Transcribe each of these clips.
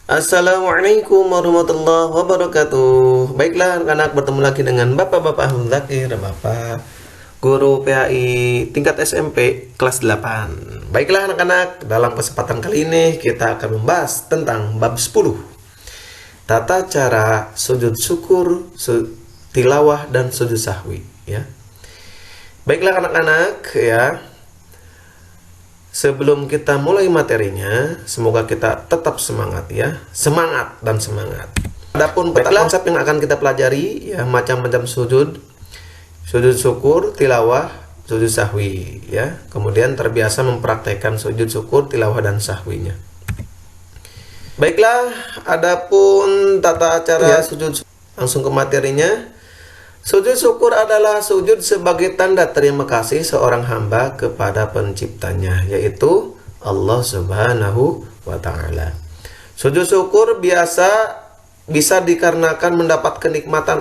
Assalamualaikum warahmatullahi wabarakatuh. Baiklah anak-anak, bertemu lagi dengan Bapak-bapak Ahmad Zakir dan Bapak Guru PAI tingkat SMP kelas 8. Baiklah anak-anak, dalam kesempatan kali ini kita akan membahas tentang bab 10. Tata cara sujud syukur, tilawah dan sujud sahwi, ya. Baiklah anak-anak, ya. Sebelum kita mulai materinya, semoga kita tetap semangat, ya. Semangat dan semangat. Adapun konsep yang akan kita pelajari, ya, macam-macam sujud syukur, tilawah, sujud sahwi, ya. Kemudian terbiasa mempraktekkan sujud syukur, tilawah dan sahwinya. Baiklah, adapun tata cara sujud, langsung ke materinya. Sujud syukur adalah sujud sebagai tanda terima kasih seorang hamba kepada penciptanya, yaitu Allah Subhanahu wa Ta'ala. Sujud syukur bisa dikarenakan mendapat kenikmatan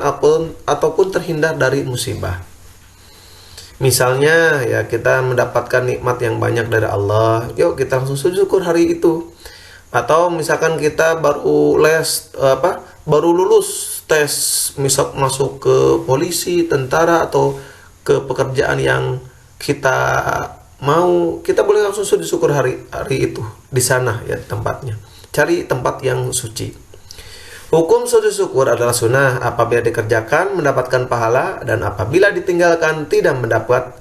ataupun terhindar dari musibah. Misalnya, ya, kita mendapatkan nikmat yang banyak dari Allah, yuk kita langsung sujud syukur hari itu. Atau misalkan kita baru lulus tes, misal masuk ke polisi, tentara, atau ke pekerjaan yang kita mau, kita boleh langsung sujud syukur hari itu di sana, ya, tempatnya. Cari tempat yang suci. Hukum sujud syukur adalah sunnah. Apabila dikerjakan mendapatkan pahala, dan apabila ditinggalkan tidak mendapat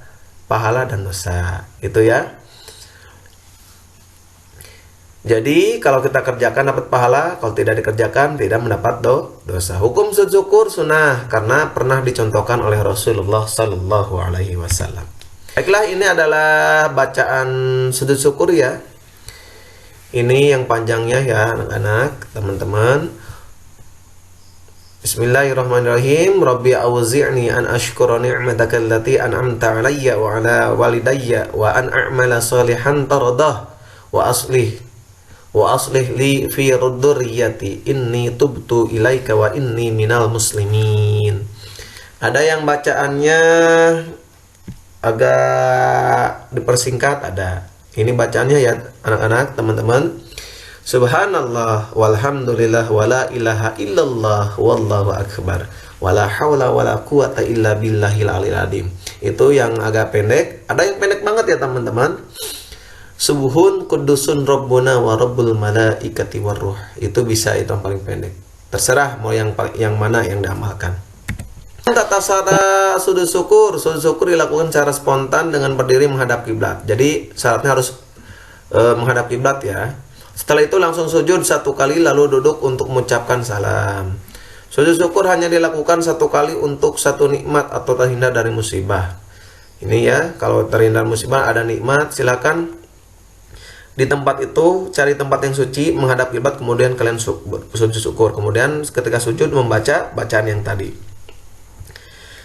pahala dan dosa. Itu, ya. Jadi kalau kita kerjakan dapat pahala, kalau tidak dikerjakan tidak mendapat dosa. Hukum sujud syukur sunnah karena pernah dicontohkan oleh Rasulullah Sallallahu Alaihi Wasallam. Baiklah, ini adalah bacaan sujud syukur, ya. Ini yang panjangnya, ya anak-anak, teman-teman. Bismillahirrahmanirrahim. Rabbi auzi'ni an ashkura ni'mataka allati an'amta 'alayya wa 'ala walidayya wa an a'mala shalihan tardah wa aslih li fi dzurriyyati inni tubtu ilaika wa inni minal muslimin. Ada yang bacaannya agak dipersingkat, ada. Ini bacaannya, ya anak-anak, teman-teman. Subhanallah walhamdulillah wala ilaha illallah wallahu akbar wala haula wala quwata illa billahil aliyil azim. Itu yang agak pendek, ada yang pendek banget, ya teman-teman. Subuhun kudusun Rabbuna wa Rabbul malaikati warruh. Itu bisa, itu yang paling pendek. Terserah mau yang mana yang diamalkan. Tata cara sujud syukur dilakukan secara spontan dengan berdiri menghadap kiblat. Jadi syaratnya harus menghadap kiblat, ya. Setelah itu langsung sujud satu kali lalu duduk untuk mengucapkan salam. Sujud syukur hanya dilakukan satu kali untuk satu nikmat atau terhindar dari musibah. Ini, ya, kalau terhindar musibah ada nikmat, silakan di tempat itu cari tempat yang suci, menghadap kiblat, kemudian kalian sujud syukur. Kemudian ketika sujud membaca bacaan yang tadi.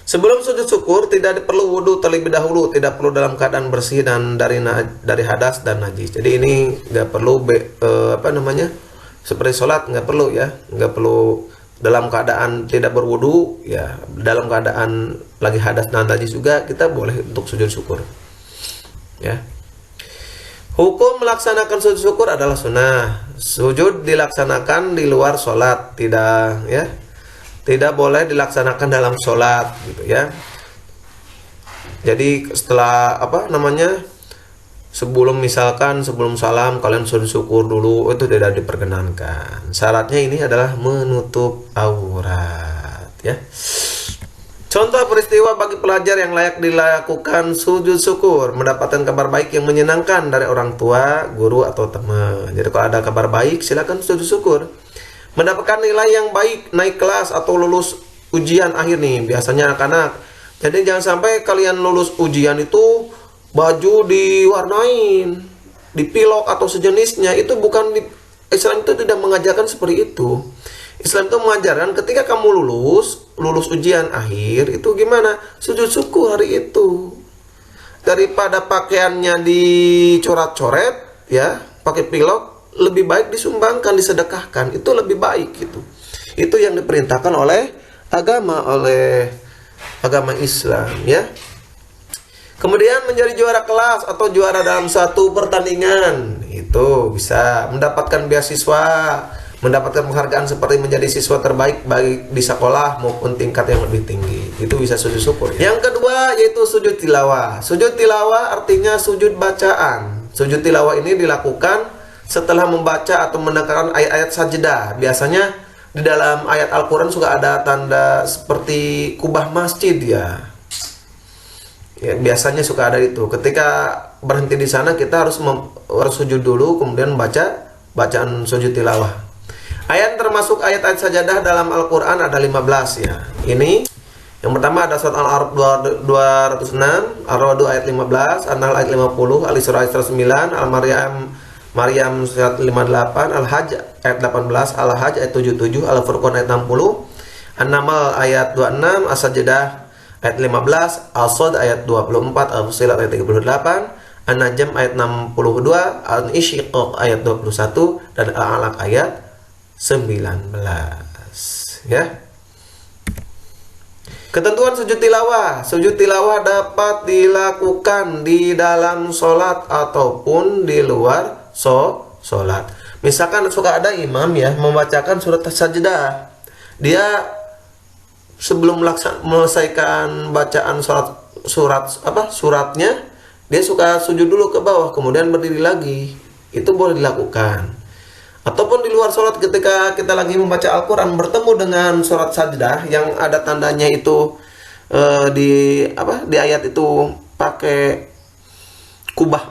Sebelum sujud syukur tidak perlu wudhu terlebih dahulu, tidak perlu dalam keadaan bersih dan dari hadas dan najis. Jadi ini nggak perlu seperti sholat, nggak perlu, ya, nggak perlu dalam keadaan tidak berwudhu, ya, dalam keadaan lagi hadas dan najis juga kita boleh untuk sujud syukur, ya. Hukum melaksanakan sujud syukur adalah sunnah. Sujud dilaksanakan di luar sholat, tidak boleh dilaksanakan dalam sholat, gitu, ya. Jadi setelah sebelum salam kalian sujud syukur dulu, itu tidak diperkenankan. Syaratnya ini adalah menutup aurat, ya. Contoh peristiwa bagi pelajar yang layak dilakukan sujud syukur: mendapatkan kabar baik yang menyenangkan dari orang tua, guru, atau teman. Jadi kalau ada kabar baik, silakan sujud syukur. Mendapatkan nilai yang baik, naik kelas, atau lulus ujian akhir nih, biasanya anak-anak. Jadi jangan sampai kalian lulus ujian itu baju diwarnain, dipilok atau sejenisnya. Itu bukan Islam itu tidak mengajarkan seperti itu. Islam itu mengajarkan ketika kamu lulus ujian akhir itu gimana? Sujud syukur hari itu. Daripada pakaiannya dicoret-coret, ya, pakai pilok, lebih baik disumbangkan, disedekahkan. Itu lebih baik, gitu. Itu yang diperintahkan oleh agama Islam, ya. Kemudian menjadi juara kelas atau juara dalam satu pertandingan, itu bisa mendapatkan beasiswa mendapatkan penghargaan seperti menjadi siswa terbaik baik di sekolah maupun tingkat yang lebih tinggi. Itu bisa sujud syukur. Yang kedua yaitu sujud tilawah. Sujud tilawah artinya sujud bacaan. Sujud tilawah ini dilakukan setelah membaca atau mendengarkan ayat-ayat sajdah. Biasanya di dalam ayat Al-Quran suka ada tanda seperti kubah masjid ya. Biasanya suka ada itu. Ketika berhenti di sana kita harus sujud dulu, kemudian baca bacaan sujud tilawah. Ayat termasuk ayat-ayat sajadah dalam Al-Quran ada 15 ya. Ini yang pertama ada surat Al-A'raf 206, Ar-Ra'd ayat 15, An-Nahl ayat 50, Al-Isra ayat 109, Maryam surat 58, Al-Hajj ayat 18, Al-Hajj ayat 77, Al-Furqan ayat 60, An-Naml ayat 26, As-Sajdah ayat 15, Al-Sad ayat 24, Al-Fussilat ayat 38, An-Najm ayat 62, Al-Insyiqaq ayat 21, dan Al-Alaq ayat 19 ya. Ketentuan sujud tilawah. Sujud tilawah dapat dilakukan di dalam sholat ataupun di luar sholat. Misalkan suka ada imam ya membacakan surat sajdah. Dia sebelum melesaikan bacaan suratnya, dia suka sujud dulu ke bawah kemudian berdiri lagi. Itu boleh dilakukan. Ataupun di luar sholat ketika kita lagi membaca Al-Quran bertemu dengan surat sajdah yang ada tandanya itu di ayat itu pakai kubah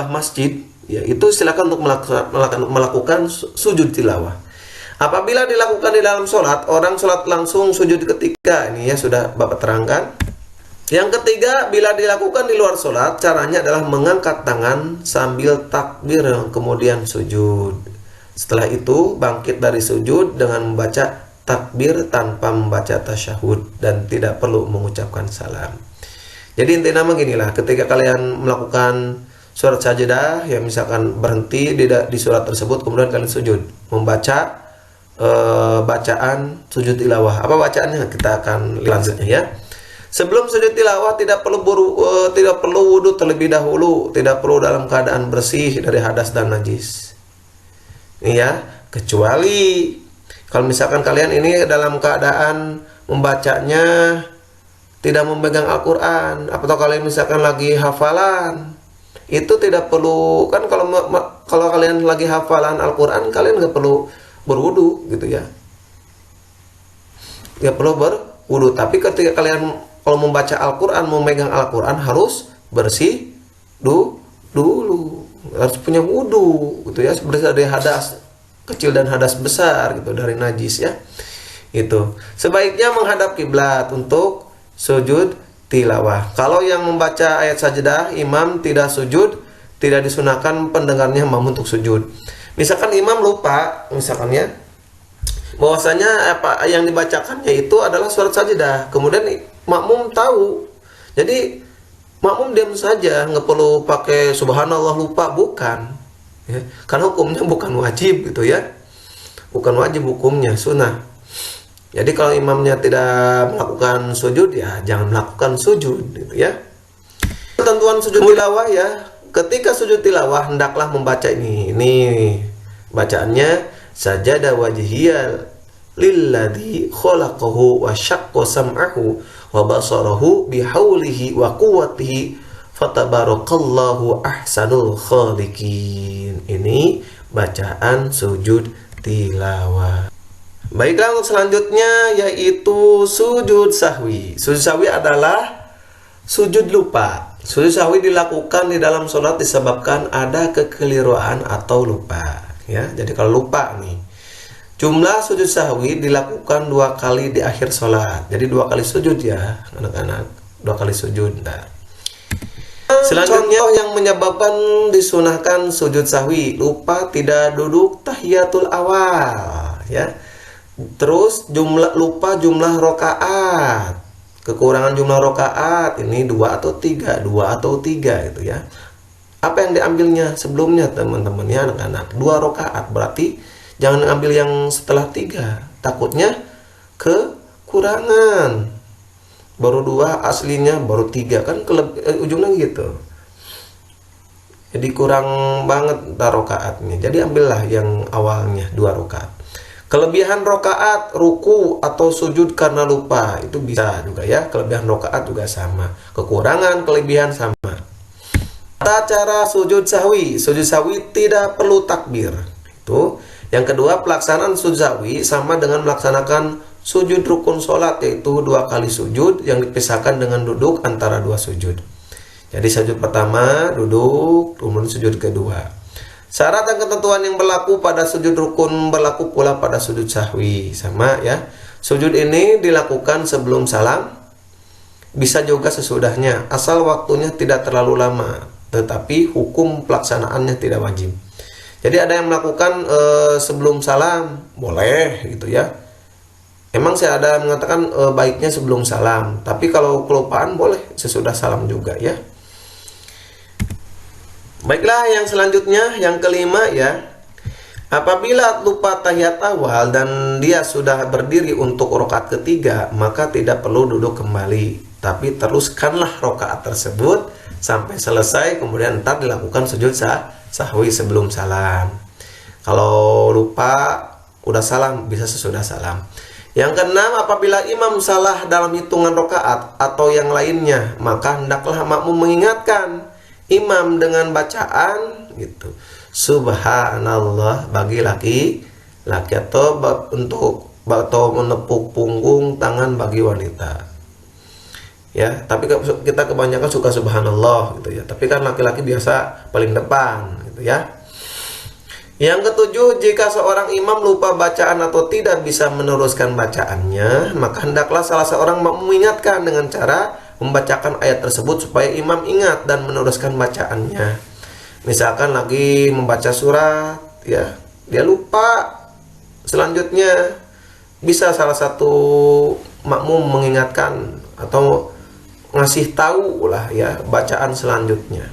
masjid ya, itu silakan untuk melakukan sujud tilawah. Apabila dilakukan di dalam sholat, orang sholat langsung sujud ketika ini ya sudah Bapak terangkan. Yang ketiga, bila dilakukan di luar sholat, caranya adalah mengangkat tangan sambil takbir kemudian sujud. Setelah itu, bangkit dari sujud dengan membaca takbir tanpa membaca tasyahud dan tidak perlu mengucapkan salam. Jadi intinya beginilah, ketika kalian melakukan surat sajdah, ya misalkan berhenti di surat tersebut, kemudian kalian sujud, membaca bacaan sujud tilawah. Apa bacaannya? Kita akan lanjutnya ya. Sebelum sujud tilawah tidak perlu wudu terlebih dahulu, tidak perlu dalam keadaan bersih dari hadas dan najis. Ya, kecuali kalau misalkan kalian ini dalam keadaan membacanya tidak memegang Al-Quran, atau kalian misalkan lagi hafalan, itu tidak perlu kan kalau kalian lagi hafalan Al-Quran kalian nggak perlu berwudu gitu ya. Nggak perlu berwudu, tapi ketika kalian kalau membaca Al-Quran, memegang Al-Quran harus bersih dulu, harus punya wudu gitu ya, bersih dari hadas kecil dan hadas besar gitu, dari najis ya. Itu sebaiknya menghadap kiblat untuk sujud tilawah. Kalau yang membaca ayat sajdah, imam tidak sujud, tidak disunahkan pendengarnya mampu untuk sujud. Misalkan imam lupa, misalkan ya, bahwasanya apa yang dibacakannya itu adalah surat sajdah, kemudian makmum tahu, jadi makmum diam saja, nggak perlu pakai subhanallah lupa, bukan ya, karena hukumnya bukan wajib gitu ya, bukan wajib hukumnya, sunnah. Jadi kalau imamnya tidak melakukan sujud ya jangan melakukan sujud gitu ya. Ketentuan sujud tilawah ya, ketika sujud tilawah hendaklah membaca ini bacaannya sajada wajhiyal lilladzi khalaqahu wa syaqqa sam'ahu wa basarahu bihaulihi wa quwwatihi fatabarakallahu ahsanul khaliqin. Ini bacaan sujud tilawah. Baiklah, untuk selanjutnya yaitu sujud sahwi. Sujud sahwi adalah sujud lupa. Sujud sahwi dilakukan di dalam sholat disebabkan ada kekeliruan atau lupa ya. Jadi kalau lupa nih, jumlah sujud sahwi dilakukan 2 kali di akhir sholat. Jadi 2 kali sujud ya anak-anak, 2 kali sujud. Nah, selanjutnya yang menyebabkan disunahkan sujud sahwi, lupa tidak duduk tahiyatul awal ya. Terus lupa jumlah rokaat, kekurangan jumlah rokaat ini 2 atau 3 gitu ya. Apa yang diambilnya sebelumnya teman-teman ya anak-anak, 2 rokaat, berarti jangan ambil yang setelah 3, takutnya kekurangan. Baru 2 aslinya, baru 3 kan ujungnya gitu jadi kurang banget rakaatnya. Jadi ambillah yang awalnya 2 rakaat. Kelebihan rakaat, ruku atau sujud karena lupa itu bisa juga ya. Kelebihan rakaat juga sama. Kekurangan, kelebihan sama. Tata cara sujud sahwi. Sujud sahwi tidak perlu takbir. Itu. Yang kedua, pelaksanaan sujud sahwi sama dengan melaksanakan sujud rukun sholat, yaitu 2 kali sujud yang dipisahkan dengan duduk antara 2 sujud. Jadi sujud pertama duduk, kemudian sujud kedua. Syarat dan ketentuan yang berlaku pada sujud rukun berlaku pula pada sujud sahwi, sama ya. Sujud ini dilakukan sebelum salam, bisa juga sesudahnya, asal waktunya tidak terlalu lama, tetapi hukum pelaksanaannya tidak wajib. Jadi ada yang melakukan sebelum salam, boleh gitu ya. Emang saya ada mengatakan baiknya sebelum salam, tapi kalau kelupaan boleh sesudah salam juga ya. Baiklah, yang selanjutnya, yang kelima ya. Apabila lupa tahiyat awal dan dia sudah berdiri untuk rakaat ketiga, maka tidak perlu duduk kembali, tapi teruskanlah rakaat tersebut sampai selesai, kemudian ntar dilakukan sujud sahwi sebelum salam. Kalau lupa udah salam, bisa sesudah salam. Yang keenam, apabila imam salah dalam hitungan rakaat atau yang lainnya, maka hendaklah makmum mengingatkan imam dengan bacaan gitu. Subhanallah bagi laki atau untuk menepuk punggung tangan bagi wanita. Ya, tapi kita kebanyakan suka subhanallah gitu ya. Tapi kan laki-laki biasa paling depan gitu ya. Yang ketujuh, jika seorang imam lupa bacaan atau tidak bisa meneruskan bacaannya, maka hendaklah salah seorang makmum mengingatkan dengan cara membacakan ayat tersebut supaya imam ingat dan meneruskan bacaannya. Misalkan lagi membaca surat ya, dia lupa, selanjutnya bisa salah satu makmum mengingatkan atau ngasih tahu lah ya bacaan selanjutnya.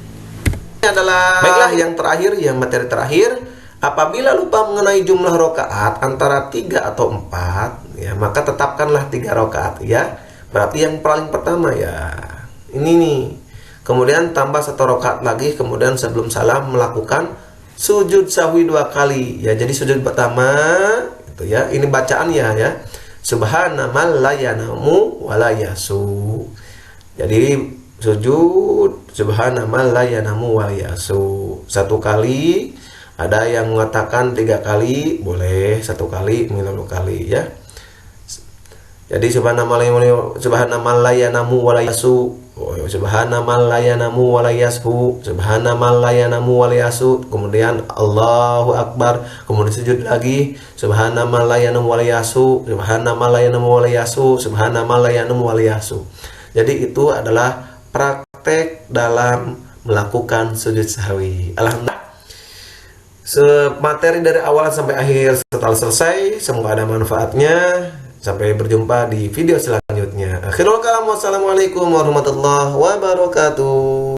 Ini adalah baiklah yang terakhir, yang materi terakhir. Apabila lupa mengenai jumlah rakaat antara 3 atau 4 ya, maka tetapkanlah 3 rakaat ya. Berarti yang paling pertama ya ini nih. Kemudian tambah 1 rakaat lagi, kemudian sebelum salam melakukan sujud sahwi 2 kali ya. Jadi sujud pertama itu ya, ini bacaannya ya. Subhanamal la yanamu wa la yasu. Jadi sujud subhanamal la yanamu wa la yasu 1 kali. Ada yang mengatakan 3 kali, boleh 1 kali, 2 kali ya. Jadi subhanamal la yanamu wa la yasu, subhanamal la yanamu wa la yasu, subhanamal la yanamu wa la yasu. Kemudian Allahu Akbar, kemudian sujud lagi, subhanamal la yanamu wa la yasu, subhanamal la yanamu wa la yasu, subhanamal la yanamu wa la yasu. Jadi itu adalah praktek dalam melakukan sujud sahwi. Alhamdulillah, materi dari awal sampai akhir setelah selesai, semoga ada manfaatnya. Sampai berjumpa di video selanjutnya. Akhirul kalam, wassalamualaikum warahmatullahi wabarakatuh.